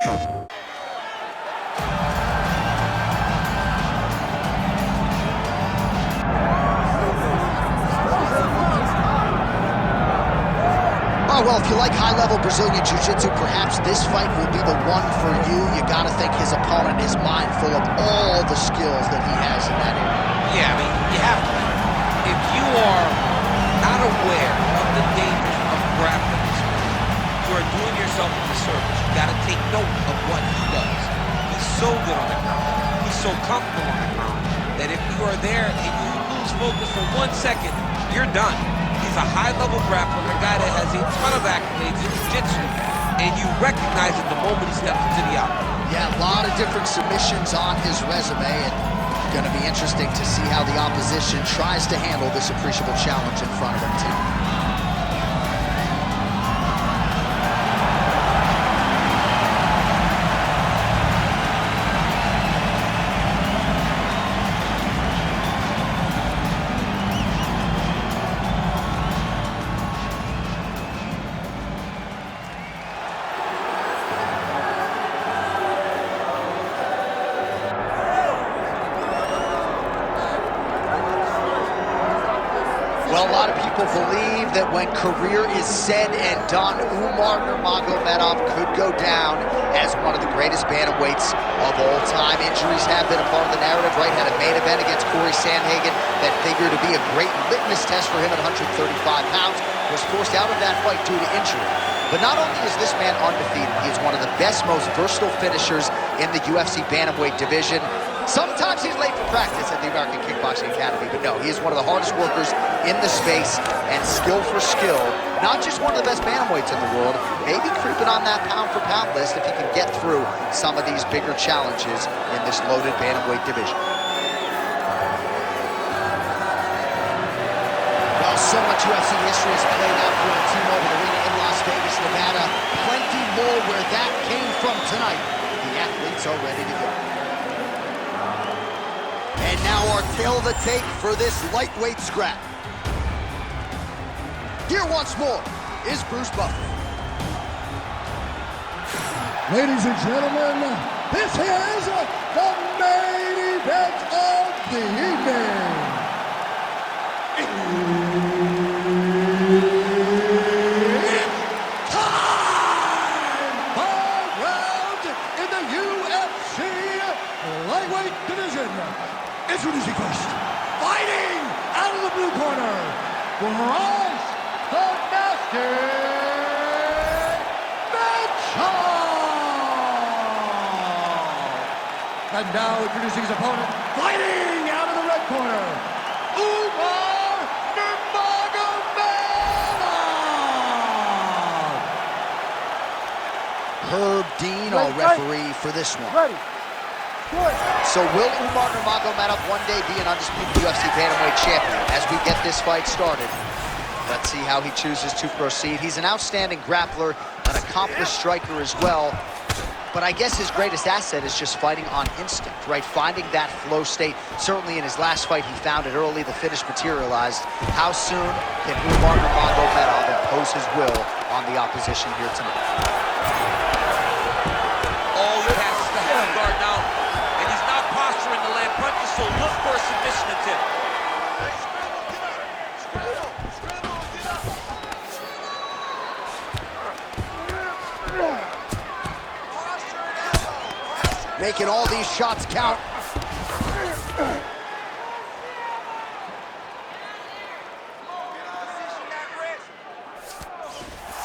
Oh, well, if you like high-level Brazilian Jiu-Jitsu, perhaps this fight will be the one for you. You gotta think his opponent is mindful of all the skills that he has in that area. Yeah, I mean, you have to. If you are not aware of the dangers of grappling, you are doing yourself a disservice. You gotta take note of what he does. He's so good on the ground. He's so comfortable on the ground that if you are there and you lose focus for 1 second, you're done. He's a high-level grappler, a guy that has a ton of accolades in jiu-jitsu, and you recognize it the moment he steps into the octagon. Yeah, a lot of different submissions on his resume, and going to be interesting to see how the opposition tries to handle this appreciable challenge in front of him tonight. Well, a lot of people believe that when career is said and done, Umar Nurmagomedov could go down as one of the greatest bantamweights of all time. Injuries have been a part of the narrative, right? Had a main event against Corey Sandhagen that figured to be a great litmus test for him at 135 pounds. Was forced out of that fight due to injury. But not only is this man undefeated, he is one of the best, most versatile finishers in the UFC Bantamweight division. Sometimes he's late for practice at the American Kickboxing Academy, but no, he is one of the hardest workers in the space, and skill for skill, not just one of the best bantamweights in the world, maybe creeping on that pound-for-pound list if he can get through some of these bigger challenges in this loaded bantamweight division. Well, so much UFC history has played out for the T-Mobile Arena in Las Vegas, Nevada. Plenty more where that came from tonight. The athletes are ready to go. And now our tail of the tape for this lightweight scrap. Here once more is Bruce Buffer. Ladies and gentlemen, this is the main event of the evening. It's time! 5 rounds in the UFC lightweight division. Introducing first, fighting out of the blue corner, Bryce the Master Mitchell! And now introducing his opponent, fighting out of the red corner, Umar Nurmagomedov! Herb Dean, our referee for this one. Ready. So will Umar Nurmagomedov one day be an undisputed UFC Bantamweight champion? As we get this fight started, let's see how he chooses to proceed. He's an outstanding grappler, an accomplished striker as well. But I guess his greatest asset is just fighting on instinct, right? Finding that flow state. Certainly in his last fight, he found it early. The finish materialized. How soon can Umar Nurmagomedov impose his will on the opposition here tonight? Oh, he has to have guard now. And he's not posturing to land punches, so look for a submission attempt. Making all these shots count.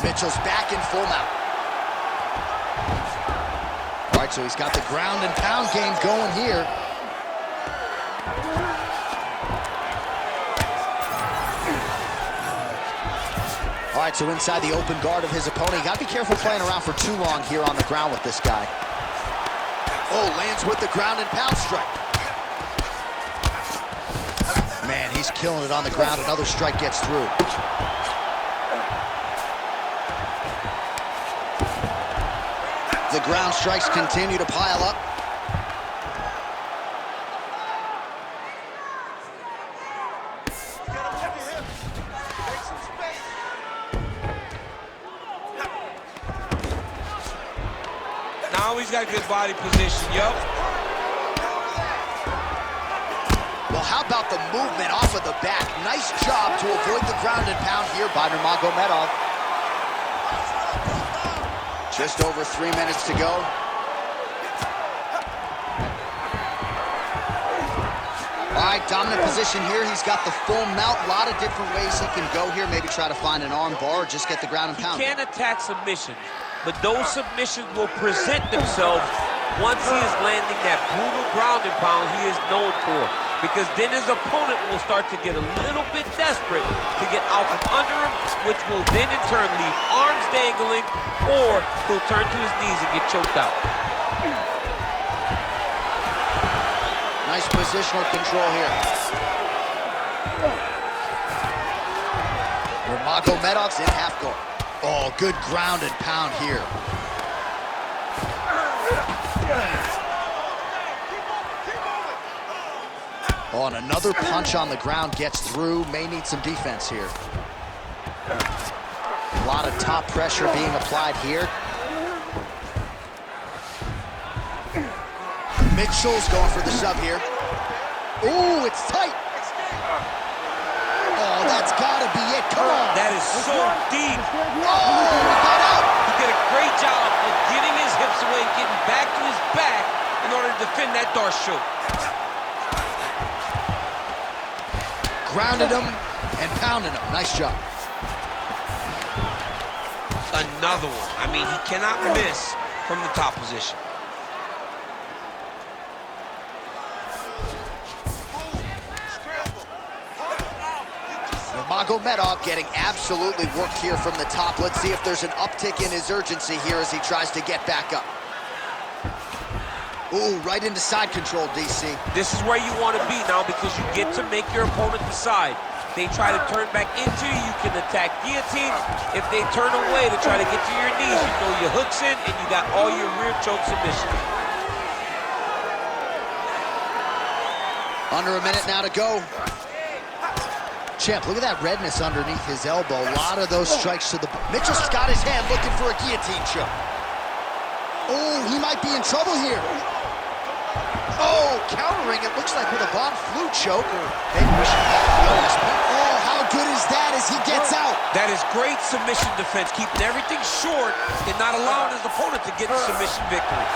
Mitchell's back in full mount. All right, so he's got the ground and pound game going here. All right, so inside the open guard of his opponent. You gotta be careful playing around for too long here on the ground with this guy. Oh, lands with the ground and pound strike. Man, he's killing it on the ground. Another strike gets through. The ground strikes continue to pile up. Now he's got good body position, yup. Well, how about the movement off of the back? Nice job to avoid the ground and pound here by Nurmagomedov. Just over 3 minutes to go. All right, dominant position here. He's got the full mount. A lot of different ways he can go here. Maybe try to find an arm bar or just get the ground and pound. He can attack submissions, but those submissions will present themselves once he is landing that brutal ground and pound he is known for. Because then his opponent will start to get a little bit desperate to get out from under him, which will then in turn leave arms dangling, or he'll turn to his knees and get choked out. Nice positional control here. Nurmagomedov's in half guard. Oh, good ground and pound here. Oh, and another punch on the ground gets through. May need some defense here. A lot of top pressure being applied here. Mitchell's going for the shove here. Ooh, it's tight. Oh, that's gotta be it. Come on. That is so deep. Oh, he got out. He did a great job of getting his hips away, getting back to his back in order to defend that Darce choke. Grounded him and pounded him. Nice job. Another one. I mean, he cannot miss from the top position. Nurmagomedov getting absolutely worked here from the top. Let's see if there's an uptick in his urgency here as he tries to get back up. Ooh, right into side control, DC. This is where you want to be now because you get to make your opponent decide. They try to turn back into you, you can attack guillotine. If they turn away to try to get to your knees, you throw your hooks in and you got all your rear choke submissions. Under a minute now to go. Champ, look at that redness underneath his elbow. A lot of those strikes to the... Mitchell's got his hand looking for a guillotine choke. Oh, he might be in trouble here. Oh, countering, it looks like with a Von Flue choke, or maybe we should oh, how good is that as he gets out? That is great submission defense, keeping everything short and not allowing his opponent to get the submission victory.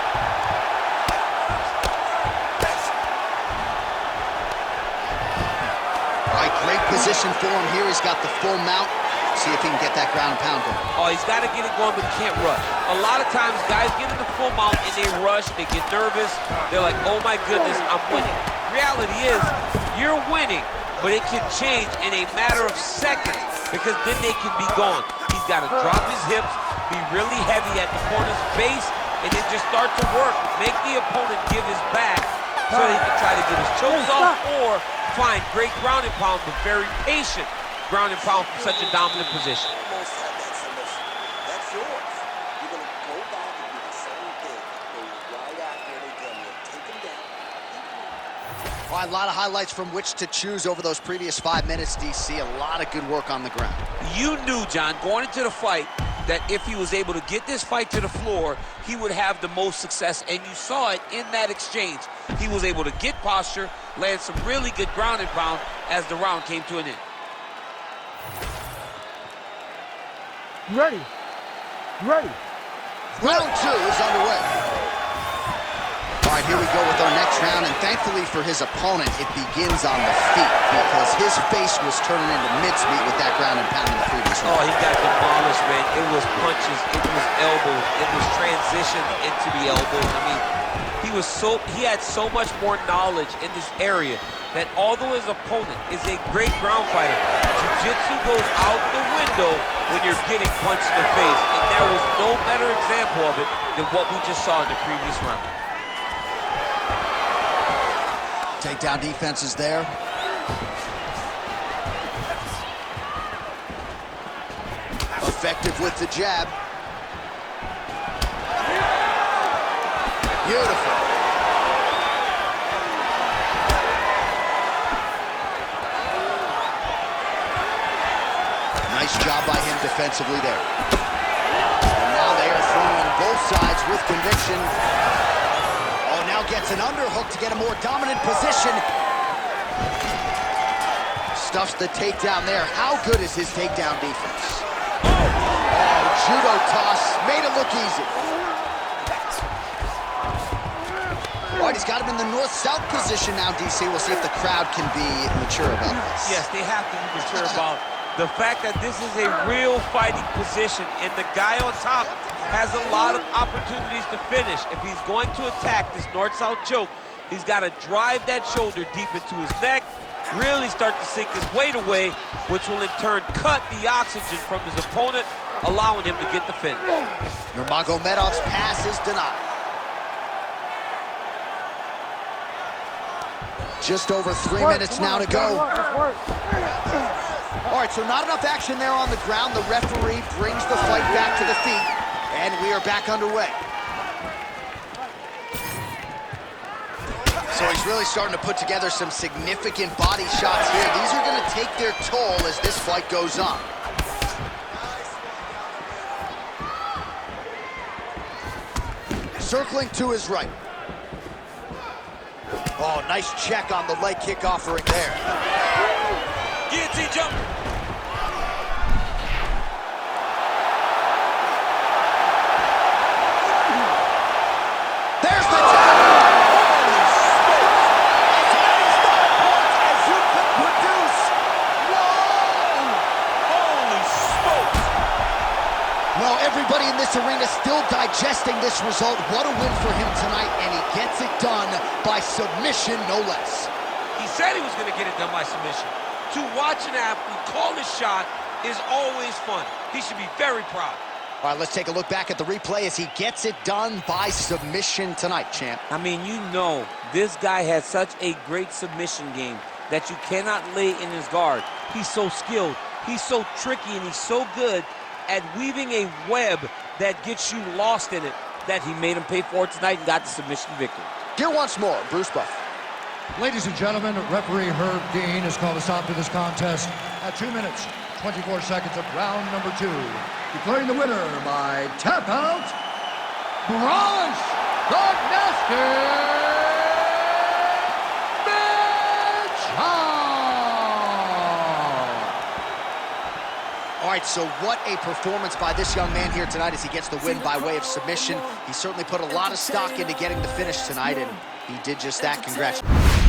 All right, great position for him here. He's got the full mount. See if he can get that ground and pound going. Oh, he's got to get it going, but he can't rush. A lot of times, guys get in the full mount and they rush, they get nervous. They're like, oh my goodness, I'm winning. Reality is, you're winning, but it can change in a matter of seconds because then they can be gone. He's got to drop his hips, be really heavy at the opponent's base, and then just start to work. Make the opponent give his back so he can try to get his chokes off or find great ground and pound, but very patient ground and pound from such a dominant position. Almost had that submission. That's yours. You're going to go back and do the same thing. Go right after it again. You'll take him down. All right, a lot of highlights from which to choose over those previous 5 minutes, DC. A lot of good work on the ground. You knew, John, going into the fight, that if he was able to get this fight to the floor, he would have the most success, and you saw it in that exchange. He was able to get posture, land some really good ground and pound as the round came to an end. You ready? You ready? Round 2 is underway. All right, here we go with our next round, and thankfully for his opponent, it begins on the feet because his face was turning into mincemeat with that ground and pound in the previous round. Oh, he got demolished, man. It was punches, it was elbows, it was transitions into the elbows. I mean, he had so much more knowledge in this area that although his opponent is a great ground fighter, jiu-jitsu goes out the window when you're getting punched in the face. And there was no better example of it than what we just saw in the previous round. Takedown defense is there. Effective with the jab. Beautiful. Nice job by him defensively there. And now they are throwing both sides with conviction. Oh, now gets an underhook to get a more dominant position. Stuffs the takedown there. How good is his takedown defense? Oh, judo toss. Made it look easy. All right, he's got him in the north-south position now, DC. We'll see if the crowd can be mature about this. Yes, they have to be mature about the fact that this is a real fighting position, and the guy on top has a lot of opportunities to finish. If he's going to attack this north-south choke, he's got to drive that shoulder deep into his neck, really start to sink his weight away, which will in turn cut the oxygen from his opponent, allowing him to get the finish. Nurmagomedov's pass is denied. Just over 3 minutes now to go. All right, so not enough action there on the ground. The referee brings the fight back to the feet, and we are back underway. So he's really starting to put together some significant body shots here. These are going to take their toll as this fight goes on. Circling to his right. Oh, nice check on the leg kick offering there. Guillotine jump. There's the tap. As you could produce. Whoa! Holy smokes! Well, everybody in this arena still digesting this result. What a win for him tonight, and he gets it done by submission, no less. He said he was going to get it done by submission. To watch an athlete call his shot is always fun. He should be very proud. All right, let's take a look back at the replay as he gets it done by submission tonight, champ. I mean, you know, this guy has such a great submission game that you cannot lay in his guard. He's so skilled, he's so tricky, and he's so good at weaving a web that gets you lost in it that he made him pay for it tonight and got the submission victory. Here once more, Bruce Buff. Ladies and gentlemen, referee Herb Dean has called a stop to this contest at 2 minutes, 24 seconds of round number 2. Declaring the winner by tap out, Bryce the Nasty All right, so what a performance by this young man here tonight as he gets the win by way of submission. He certainly put a lot of stock into getting the finish tonight, and he did just that. Congratulations.